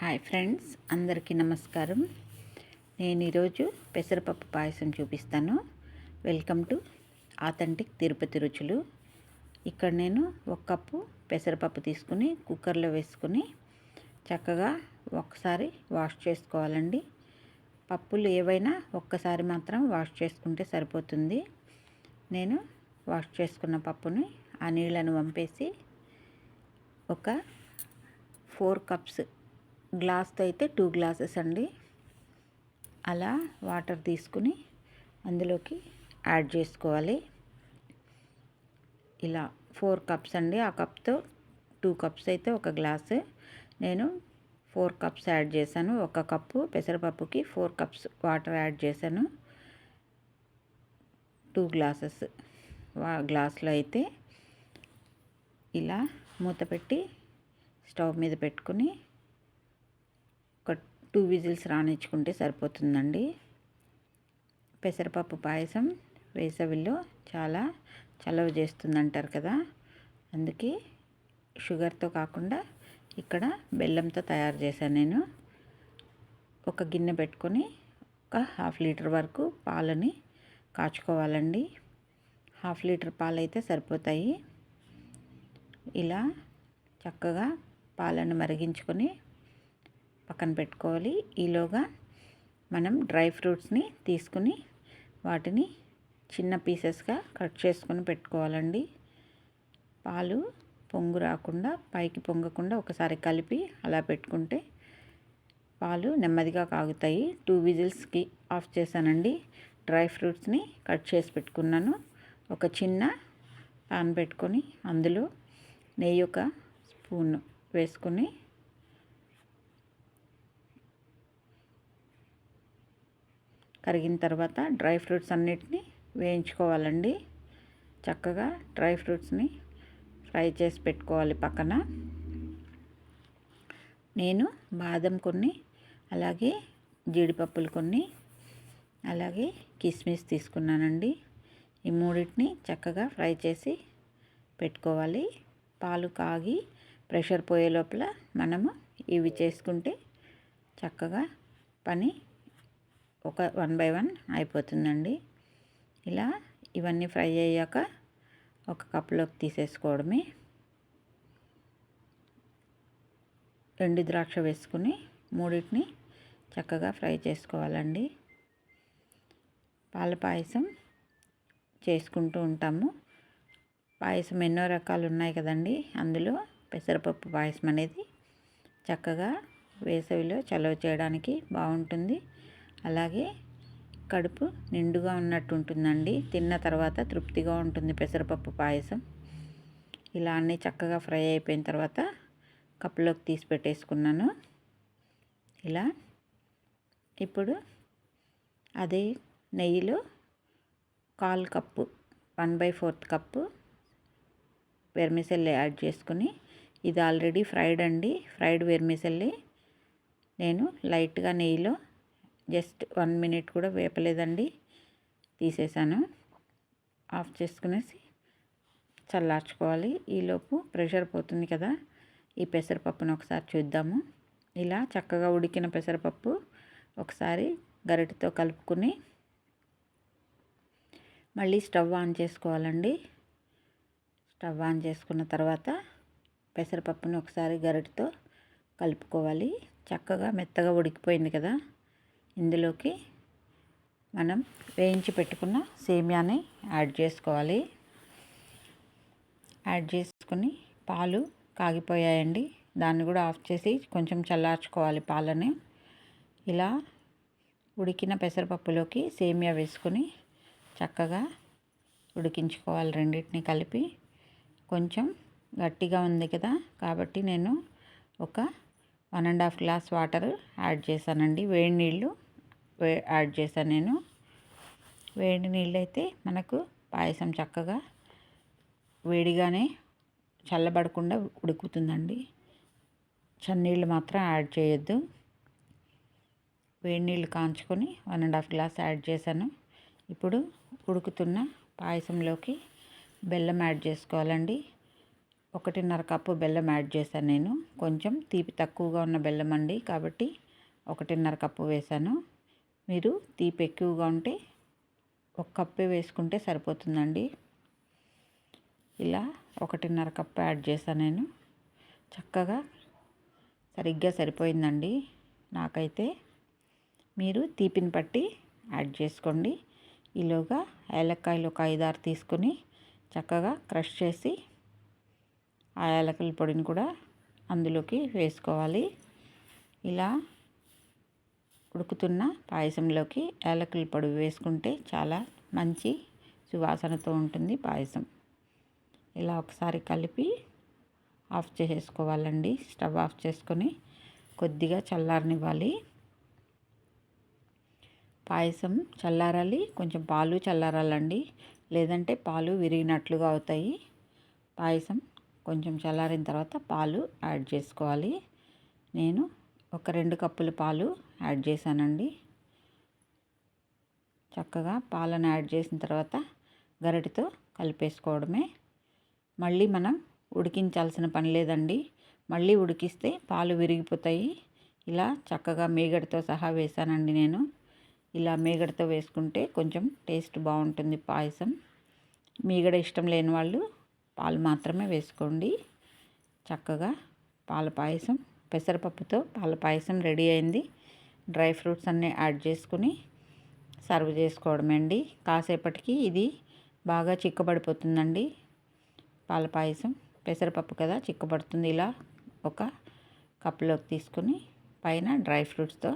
Hi friends, అందరికీ నమస్కారం. నేను ఈరోజు పెసరపప్పు పాయసం చూపిస్తాను. వెల్కమ్ టు ఆథెంటిక్ తిరుపతి రుచులు. ఇక్కడ నేను 1 కప్పు పెసరపప్పు తీసుకుని కుక్కర్లో వేసుకుని చక్కగా ఒకసారి వాష్ చేసుకోవాలండి. పప్పులు ఏవైనా ఒక్కసారి మాత్రం వాష్ చేసుకుంటే సరిపోతుంది. నేను వాష్ చేసుకున్న పప్పుని ఆ నీళ్ళను వంపేసి ఒక 4 కప్స్, గ్లాస్తో అయితే 2 గ్లాసెస్ అండి, అలా వాటర్ తీసుకుని అందులోకి యాడ్ చేసుకోవాలి. ఇలా 4 కప్స్ అండి. ఆ కప్తో 2 కప్స్ అయితే 1 గ్లాసు. నేను 4 కప్స్ యాడ్ చేశాను. 1 కప్పు పెసరపప్పుకి 4 కప్స్ వాటర్ యాడ్ చేశాను. 2 గ్లాసెస్ గ్లాస్లో అయితే ఇలా మూత పెట్టి స్టవ్ మీద పెట్టుకుని ఒక 2 విజిల్స్ రానిచ్చుకుంటే సరిపోతుందండి. పెసరపప్పు పాయసం వేసవిలో చాలా చలవ చేస్తుందంటారు కదా, అందుకే షుగర్తో కాకుండా ఇక్కడ బెల్లంతో తయారు చేశాను. నేను ఒక గిన్నె పెట్టుకొని ఒక 1/2 లీటర్ వరకు పాలని కాచుకోవాలండి. 1/2 లీటర్ పాలు అయితే సరిపోతాయి. ఇలా చక్కగా పాలను మరిగించుకొని పక్కన పెట్టుకోవాలి. ఈలోగా మనం డ్రై ఫ్రూట్స్ని తీసుకుని వాటిని చిన్న పీసెస్గా కట్ చేసుకొని పెట్టుకోవాలండి. పాలు పొంగు రాకుండా, పైకి పొంగకుండా ఒకసారి కలిపి అలా పెట్టుకుంటే పాలు నెమ్మదిగా కాగుతాయి. 2 విజిల్స్కి ఆఫ్ చేశానండి. డ్రై ఫ్రూట్స్ని కట్ చేసి పెట్టుకున్నాను. ఒక చిన్న పాన్ పెట్టుకొని అందులో నెయ్యి 1 స్పూన్ వేసుకొని కరిగిన తర్వాత డ్రై ఫ్రూట్స్ అన్నిటిని వేయించుకోవాలండి. చక్కగా డ్రై ఫ్రూట్స్ని ఫ్రై చేసి పెట్టుకోవాలి పక్కన. నేను బాదం కొన్ని, అలాగే జీడిపప్పులు కొన్ని, అలాగే కిస్మిస్ తీసుకున్నానండి. ఈ మూడింటిని చక్కగా ఫ్రై చేసి పెట్టుకోవాలి. పాలు కాగి ప్రెషర్ పోయే లోపల మనము ఇవి చేసుకుంటే చక్కగా పని ఒక 1 బై 1 అయిపోతుందండి. ఇలా ఇవన్నీ ఫ్రై అయ్యాక ఒక కప్లోకి తీసేసుకోవడమే. ఎండు ద్రాక్ష వేసుకుని మూడింటిని చక్కగా ఫ్రై చేసుకోవాలండి. పాల పాయసం చేసుకుంటూ ఉంటాము. పాయసం ఎన్నో రకాలు ఉన్నాయి కదండి. అందులో పెసరపప్పు పాయసం అనేది చక్కగా వేసవిలో చలవ చేయడానికి బాగుంటుంది. అలాగే కడుపు నిండుగా ఉన్నట్టు ఉంటుందండి. తిన్న తర్వాత తృప్తిగా ఉంటుంది పెసరపప్పు పాయసం. ఇలా అన్నీ చక్కగా ఫ్రై అయిపోయిన తర్వాత కప్పులోకి తీసి పెట్టేసుకున్నాను. ఇలా ఇప్పుడు అదే నెయ్యిలో 1/4 కప్పు, 1/4 కప్పు వెర్మిసెల్లి యాడ్ చేసుకుని, ఇది ఆల్రెడీ ఫ్రైడ్ అండి. ఫ్రైడ్ వెర్మిసెల్లి నేను లైట్గా నెయ్యిలో జస్ట్ 1 మినిట్ కూడా వేపలేదండి, తీసేసాను. ఆఫ్ చేసుకునేసి చల్లార్చుకోవాలి. ఈలోపు ప్రెషర్ పోతుంది కదా, ఈ పెసరపప్పును ఒకసారి చూద్దాము. ఇలా చక్కగా ఉడికిన పెసరపప్పు ఒకసారి గరిటెతో కలుపుకుని మళ్ళీ స్టవ్ ఆన్ చేసుకోవాలండి. స్టవ్ ఆన్ చేసుకున్న తర్వాత పెసరపప్పుని ఒకసారి గరిటెతో కలుపుకోవాలి. చక్కగా మెత్తగా ఉడికిపోయింది కదా, ఇందులోకి మనం వేయించి పెట్టుకున్న సేమియాని యాడ్ చేసుకోవాలి. యాడ్ చేసుకుని పాలు కాగిపోయాయండి, దాన్ని కూడా ఆఫ్ చేసి కొంచెం చల్లార్చుకోవాలి పాలని. ఇలా ఉడికిన పెసరపప్పులోకి సేమియా వేసుకొని చక్కగా ఉడికించుకోవాలి. రెండింటిని కలిపి కొంచెం గట్టిగా ఉంది కదా, కాబట్టి నేను ఒక 1.5 గ్లాస్ వాటర్ యాడ్ చేశానండి. వేడి నీళ్ళు యాడ్ చేశాను నేను. వేడి నీళ్ళు అయితే మనకు పాయసం చక్కగా వేడిగానే చల్లబడకుండా ఉడుకుతుందండి. చన్నీళ్ళు మాత్రం యాడ్ చేయొద్దు. వేడి నీళ్ళు కాంచుకొని 1.5 గ్లాస్ యాడ్ చేశాను. ఇప్పుడు ఉడుకుతున్న పాయసంలోకి బెల్లం యాడ్ చేసుకోవాలండి. 1.5 కప్పు బెల్లం యాడ్ చేశాను నేను. కొంచెం తీపి తక్కువగా ఉన్న బెల్లం అండి, కాబట్టి 1.5 కప్పు వేశాను. మీరు తీపి ఎక్కువగా ఉంటే 1 కప్పే వేసుకుంటే సరిపోతుందండి. ఇలా 1.5 కప్పు యాడ్ చేశాను నేను. చక్కగా సరిగ్గా సరిపోయిందండి నాకైతే. మీరు తీపిని బట్టి యాడ్ చేసుకోండి. ఈలోగా యాలక్కాయలు ఒక 5-6 తీసుకొని చక్కగా క్రష్ చేసి ఆ యాలకుల పొడిని కూడా అందులోకి వేసుకోవాలి. ఇలా ఉడుకుతున్న పాయసంలోకి యాలకుల పొడి వేసుకుంటే చాలా మంచి సువాసనతో ఉంటుంది పాయసం. ఇలా ఒకసారి కలిపి ఆఫ్ చేసేసుకోవాలండి. స్టవ్ ఆఫ్ చేసుకొని కొద్దిగా చల్లారనివ్వాలి. పాయసం చల్లారాలి, కొంచెం పాలు చల్లారాలండి, లేదంటే పాలు విరిగినట్లుగా అవుతాయి. పాయసం కొంచెం చల్లారిన తర్వాత పాలు యాడ్ చేసుకోవాలి. నేను ఒక 2 కప్పుల పాలు యాడ్ చేశానండి. చక్కగా పాలను యాడ్ చేసిన తర్వాత గరిటెతో కలిపేసుకోవడమే. మళ్ళీ మనం ఉడికించాల్సిన పని లేదండి. మళ్ళీ ఉడికిస్తే పాలు విరిగిపోతాయి. ఇలా చక్కగా మీగడతో సహా వేసానండి నేను. ఇలా మీగడతో వేసుకుంటే కొంచెం టేస్ట్ బాగుంటుంది పాయసం. మీగడ ఇష్టం లేని వాళ్ళు పాలు మాత్రమే వేసుకోండి. చక్కగా పాల పాయసం, పెసరపప్పుతో పాల పాయసం రెడీ అయింది. డ్రై ఫ్రూట్స్ అన్నీ యాడ్ చేసుకుని సర్వ్ చేసుకోవడమే అండి. కాసేపటికి ఇది బాగా చిక్కబడిపోతుందండి. పాల పాయసం పెసరపప్పు కదా చిక్కబడుతుంది. ఇలా ఒక కప్లోకి తీసుకుని పైన డ్రై ఫ్రూట్స్తో